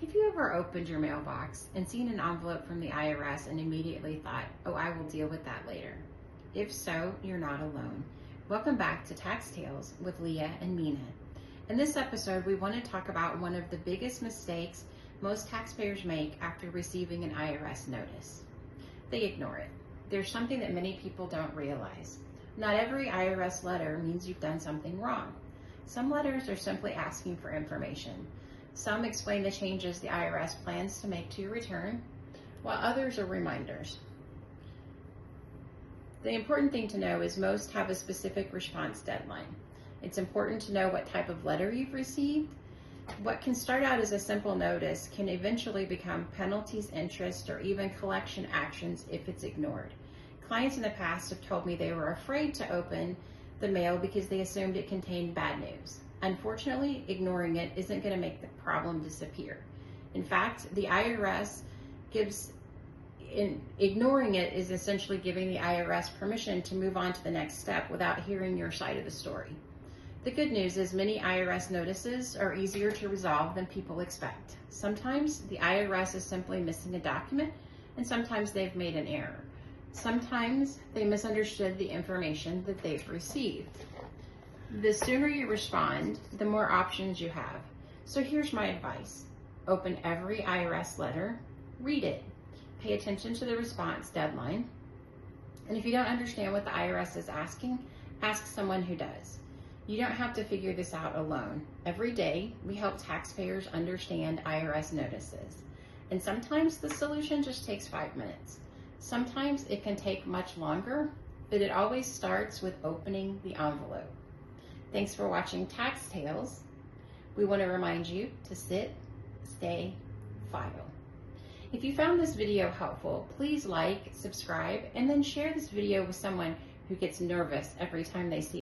Have you ever opened your mailbox and seen an envelope from the IRS and immediately thought, oh, I will deal with that later? If so, you're not alone. Welcome back to Tax Tales with Leah and Mina. In this episode, we want to talk about one of the biggest mistakes most taxpayers make after receiving an IRS notice. They ignore it. There's something that many people don't realize. Not every IRS letter means you've done something wrong. Some letters are simply asking for information. Some explain the changes the IRS plans to make to your return, while others are reminders. The important thing to know is most have a specific response deadline. It's important to know what type of letter you've received. What can start out as a simple notice can eventually become penalties, interest, or even collection actions if it's ignored. Clients in the past have told me they were afraid to open the mail because they assumed it contained bad news. Unfortunately, ignoring it isn't going to make the problem disappear. In fact, the IRS ignoring it is essentially giving the IRS permission to move on to the next step without hearing your side of the story. The good news is many IRS notices are easier to resolve than people expect. Sometimes the IRS is simply missing a document, and sometimes they've made an error. Sometimes they misunderstood the information that they've received. The sooner you respond, the more options you have. So here's my advice. Open every IRS letter, read it, pay attention to the response deadline, and if you don't understand what the IRS is asking, ask someone who does. You don't have to figure this out alone. Every day, we help taxpayers understand IRS notices, and sometimes the solution just takes 5 minutes. Sometimes it can take much longer, but it always starts with opening the envelope. Thanks for watching Tax Tales. We want to remind you to sit, stay, file. If you found this video helpful, please like, subscribe, and then share this video with someone who gets nervous every time they see